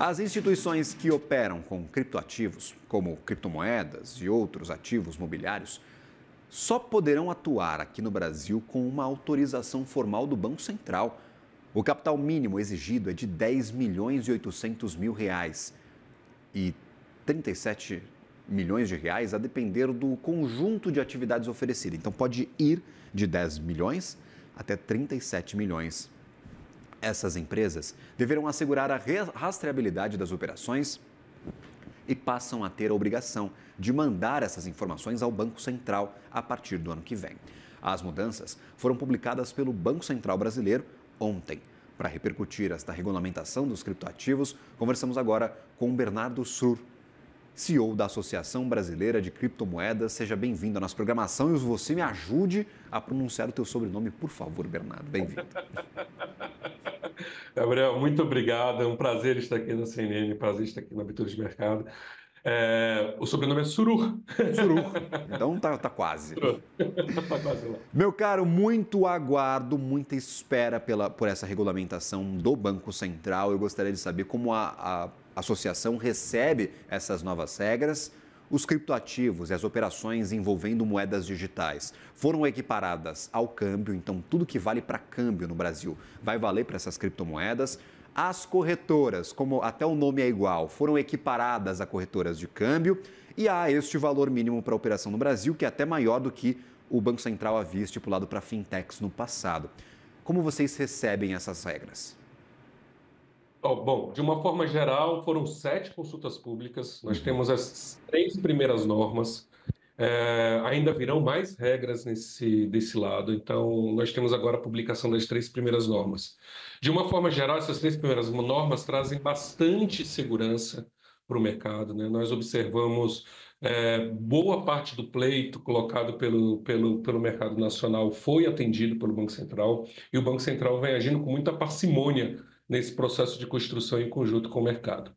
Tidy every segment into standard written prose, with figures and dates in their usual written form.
As instituições que operam com criptoativos, como criptomoedas e outros ativos mobiliários, só poderão atuar aqui no Brasil com uma autorização formal do Banco Central. O capital mínimo exigido é de 10 milhões e 800 mil reais e 37 milhões de reais a depender do conjunto de atividades oferecidas. Então pode ir de 10 milhões até 37 milhões. Essas empresas deverão assegurar a rastreabilidade das operações e passam a ter a obrigação de mandar essas informações ao Banco Central a partir do ano que vem. As mudanças foram publicadas pelo Banco Central Brasileiro ontem. Para repercutir esta regulamentação dos criptoativos, conversamos agora com Bernardo Sur, CEO da Associação Brasileira de Criptomoedas. Seja bem-vindo à nossa programação e você me ajude a pronunciar o teu sobrenome, por favor, Bernardo. Bem-vindo. Gabriel, muito obrigado. É um prazer estar aqui na CNN, prazer estar aqui na Abertura de Mercado. O sobrenome é Surur. Surur. Então tá quase. Tá quase lá. Meu caro, muito aguardo, muita espera por essa regulamentação do Banco Central. Eu gostaria de saber como a associação recebe essas novas regras. Os criptoativos e as operações envolvendo moedas digitais foram equiparadas ao câmbio, então tudo que vale para câmbio no Brasil vai valer para essas criptomoedas. As corretoras, como até o nome é igual, foram equiparadas a corretoras de câmbio e há este valor mínimo para operação no Brasil, que é até maior do que o Banco Central havia estipulado para fintechs no passado. Como vocês recebem essas regras? Bom, de uma forma geral, foram 7 consultas públicas. Nós temos as 3 primeiras normas. Ainda virão mais regras desse lado. Então, nós temos agora a publicação das 3 primeiras normas. De uma forma geral, essas 3 primeiras normas trazem bastante segurança para o mercado, né? Nós observamos boa parte do pleito colocado pelo mercado nacional foi atendido pelo Banco Central, e o Banco Central vem agindo com muita parcimônia nesse processo de construção em conjunto com o mercado.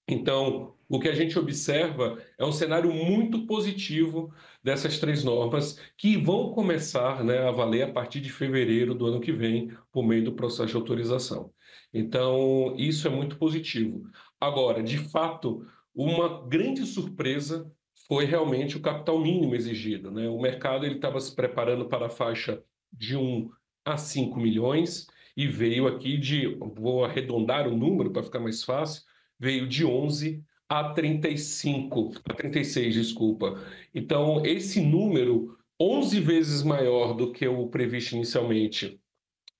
Então, o que a gente observa é um cenário muito positivo dessas 3 normas que vão começar, né, a valer a partir de fevereiro do ano que vem, por meio do processo de autorização. Então, isso é muito positivo. Agora, de fato, uma grande surpresa foi realmente o capital mínimo exigido, né? O mercado estava se preparando para a faixa de 1 a 5 milhões e veio aqui vou arredondar o número para ficar mais fácil, veio de 11 a 36, desculpa. Então, esse número, 11 vezes maior do que o previsto inicialmente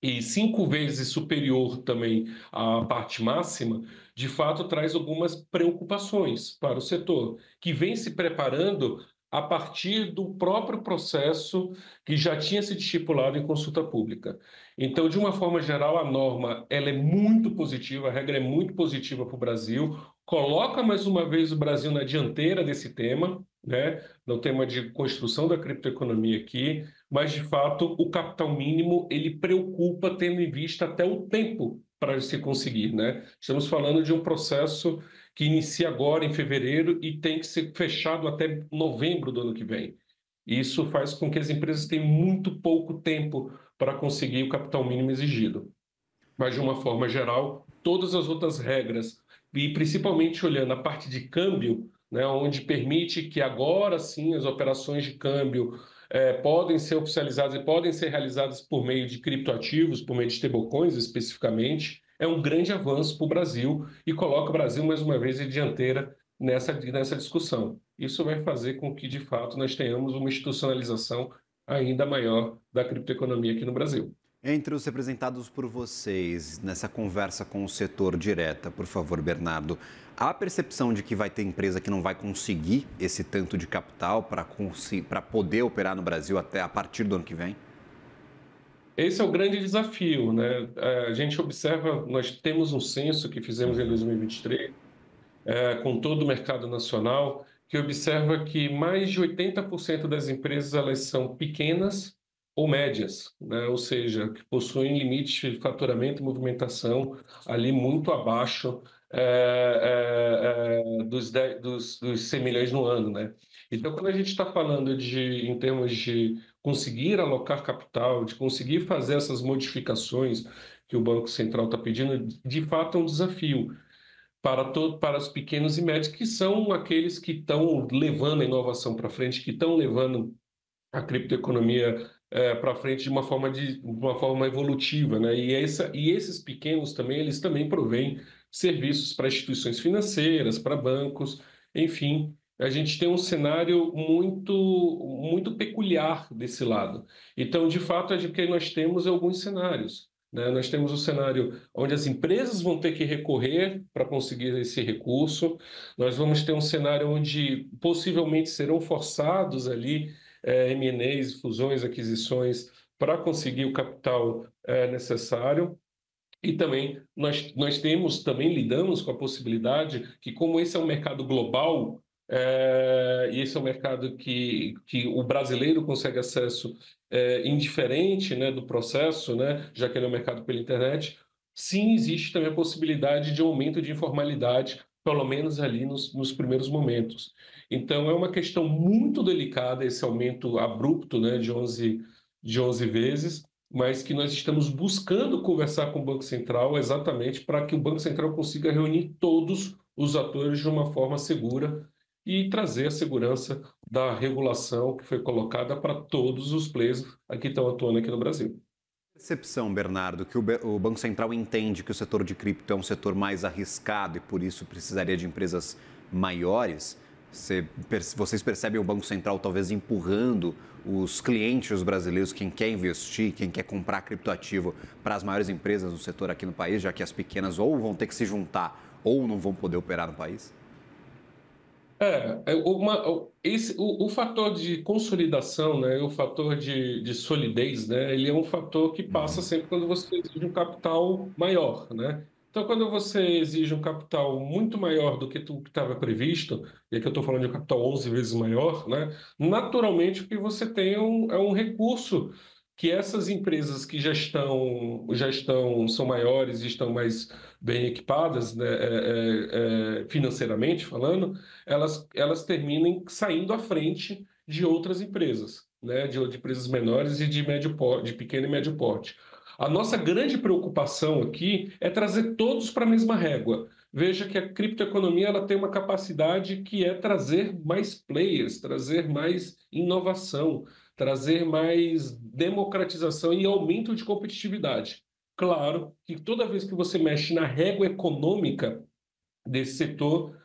e 5 vezes superior também à parte máxima, de fato traz algumas preocupações para o setor, que vem se preparando a partir do próprio processo que já tinha sido estipulado em consulta pública. Então, de uma forma geral, a norma ela é muito positiva, a regra é muito positiva para o Brasil, coloca mais uma vez o Brasil na dianteira desse tema, né, no tema de construção da criptoeconomia aqui, mas, de fato, o capital mínimo ele preocupa, tendo em vista até o tempo para se conseguir, né? Estamos falando de um processo que inicia agora em fevereiro e tem que ser fechado até novembro do ano que vem. Isso faz com que as empresas tenham muito pouco tempo para conseguir o capital mínimo exigido. Mas, de uma forma geral, todas as outras regras, e principalmente olhando a parte de câmbio, né, onde permite que agora sim as operações de câmbio podem ser oficializadas e podem ser realizadas por meio de criptoativos, por meio de stablecoins especificamente, é um grande avanço para o Brasil e coloca o Brasil mais uma vez em dianteira nessa discussão. Isso vai fazer com que, de fato, nós tenhamos uma institucionalização ainda maior da criptoeconomia aqui no Brasil. Entre os representados por vocês nessa conversa com o setor direta, por favor, Bernardo, há a percepção de que vai ter empresa que não vai conseguir esse tanto de capital para poder operar no Brasil até a partir do ano que vem? Esse é o grande desafio, né? A gente observa, nós temos um censo que fizemos em 2023, com todo o mercado nacional, que observa que mais de 80% das empresas elas são pequenas ou médias, né? Ou seja, que possuem limite de faturamento e movimentação ali muito abaixo dos 100 milhões no ano, né? Então, quando a gente está falando em termos de conseguir alocar capital, de conseguir fazer essas modificações que o Banco Central está pedindo, de fato é um desafio. para os pequenos e médios, que são aqueles que estão levando a inovação para frente, que estão levando a criptoeconomia para frente de uma forma evolutiva, né? E esses pequenos também, eles também provêm serviços para instituições financeiras, para bancos, enfim, a gente tem um cenário muito peculiar desse lado. Então, de fato, o que nós temos é alguns cenários, né? Nós temos o cenário onde as empresas vão ter que recorrer para conseguir esse recurso. Nós vamos ter um cenário onde possivelmente serão forçados ali M&As, fusões, aquisições, para conseguir o capital necessário. E também nós também lidamos com a possibilidade que, como esse é um mercado global, e esse é um mercado que o brasileiro consegue acesso indiferente, né, do processo, né, já que ele é um mercado pela internet, sim, existe também a possibilidade de aumento de informalidade, pelo menos ali nos primeiros momentos. Então, é uma questão muito delicada esse aumento abrupto, né, de onze vezes, mas que nós estamos buscando conversar com o Banco Central exatamente para que o Banco Central consiga reunir todos os atores de uma forma segura e trazer a segurança da regulação que foi colocada para todos os players que estão atuando aqui no Brasil. Percepção, Bernardo, que o Banco Central entende que o setor de cripto é um setor mais arriscado e por isso precisaria de empresas maiores. Vocês percebem o Banco Central talvez empurrando os clientes brasileiros, quem quer investir, quem quer comprar criptoativo, para as maiores empresas do setor aqui no país, já que as pequenas ou vão ter que se juntar ou não vão poder operar no país? O fator de consolidação, né, o fator de solidez, né, ele é um fator que passa Uhum. sempre quando você exige um capital maior, né? Então, quando você exige um capital muito maior do que o que estava previsto, e aqui eu estou falando de um capital 11 vezes maior, né, naturalmente o que você tem é um recurso que essas empresas que são maiores e estão mais bem equipadas, né, financeiramente falando, elas terminem saindo à frente de outras empresas, né? De empresas menores e de médio porte, de pequeno e médio porte. A nossa grande preocupação aqui é trazer todos para a mesma régua. Veja que a criptoeconomia ela tem uma capacidade que é trazer mais players, trazer mais inovação, trazer mais democratização e aumento de competitividade. Claro que toda vez que você mexe na régua econômica desse setor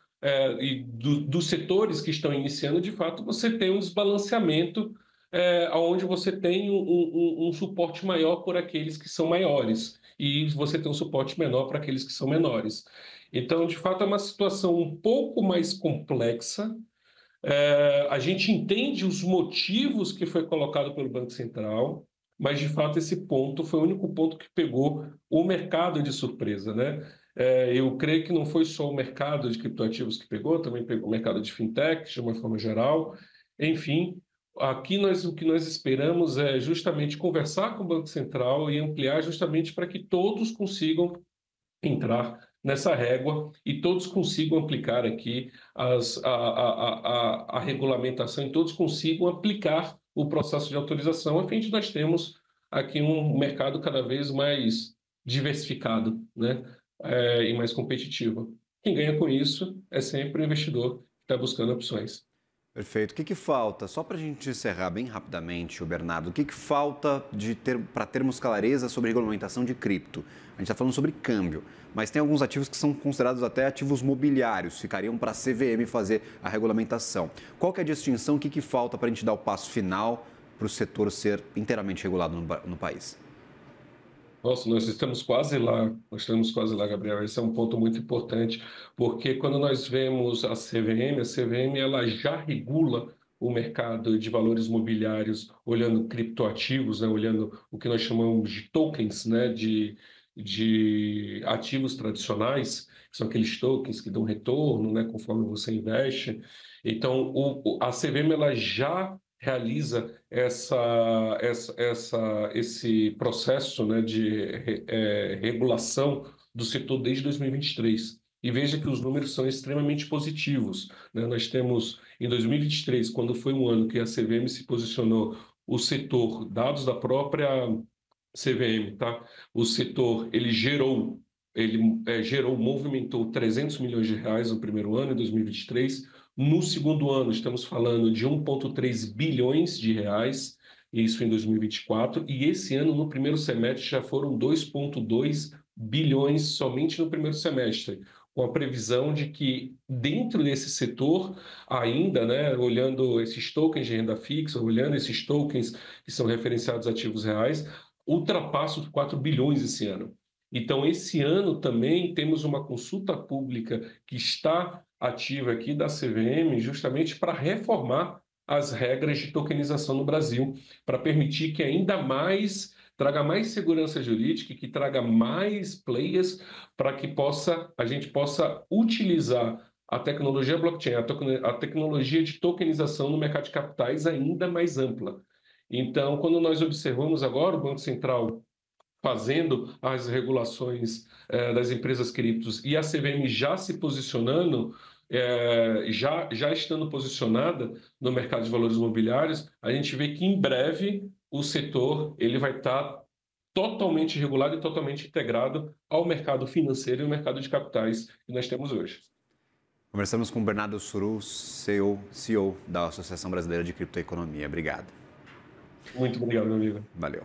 e dos setores que estão iniciando, de fato, você tem um desbalanceamento onde você tem um suporte maior por aqueles que são maiores e você tem um suporte menor para aqueles que são menores. Então, de fato, é uma situação um pouco mais complexa. A gente entende os motivos que foi colocado pelo Banco Central, mas de fato esse ponto foi o único ponto que pegou o mercado de surpresa, né? Eu creio que não foi só o mercado de criptoativos que pegou, também pegou o mercado de fintech, de uma forma geral. Enfim, aqui o que nós esperamos é justamente conversar com o Banco Central e ampliar justamente para que todos consigam entrar nessa régua e todos consigam aplicar aqui a regulamentação e todos consigam aplicar o processo de autorização, a fim de nós termos aqui um mercado cada vez mais diversificado, né? E mais competitivo. Quem ganha com isso é sempre o investidor que está buscando opções. Perfeito. O que que falta? Só para a gente encerrar bem rapidamente, o Bernardo, o que que falta para termos clareza sobre regulamentação de cripto? A gente está falando sobre câmbio, mas tem alguns ativos que são considerados até ativos mobiliários, ficariam para a CVM fazer a regulamentação. Qual que é a distinção? O que que falta para a gente dar o passo final para o setor ser inteiramente regulado no país? Nossa, nós estamos quase lá, Gabriel. Esse é um ponto muito importante, porque quando nós vemos a CVM ela já regula o mercado de valores mobiliários, olhando criptoativos, né, olhando o que nós chamamos de tokens, né, de ativos tradicionais, que são aqueles tokens que dão retorno, né, conforme você investe. Então, a CVM ela já realiza esse processo, né, de regulação do setor desde 2023. E veja que os números são extremamente positivos, né? Nós temos, em 2023, quando foi um ano que a CVM se posicionou, o setor, dados da própria CVM, tá? O setor, ele gerou ele movimentou 300 milhões de reais no primeiro ano, em 2023. No segundo ano, estamos falando de 1,3 bilhões de reais, isso em 2024. E esse ano, no primeiro semestre, já foram 2,2 bilhões somente no primeiro semestre, com a previsão de que dentro desse setor, ainda, né, olhando esses tokens de renda fixa, olhando esses tokens que são referenciados a ativos reais, ultrapassa os 4 bilhões esse ano. Então, esse ano também temos uma consulta pública que está ativa aqui da CVM, justamente para reformar as regras de tokenização no Brasil, para permitir que ainda mais traga mais segurança jurídica, que traga mais players para que a gente possa utilizar a tecnologia blockchain, a tecnologia de tokenização no mercado de capitais ainda mais ampla. Então, quando nós observamos agora o Banco Central fazendo as regulações das empresas criptos e a CVM já se posicionando, já estando posicionada no mercado de valores imobiliários, a gente vê que em breve o setor ele vai estar totalmente regulado e totalmente integrado ao mercado financeiro e ao mercado de capitais que nós temos hoje. Conversamos com o Bernardo Suru, CEO da Associação Brasileira de Criptoeconomia. Obrigado. Muito obrigado, meu amigo. Valeu.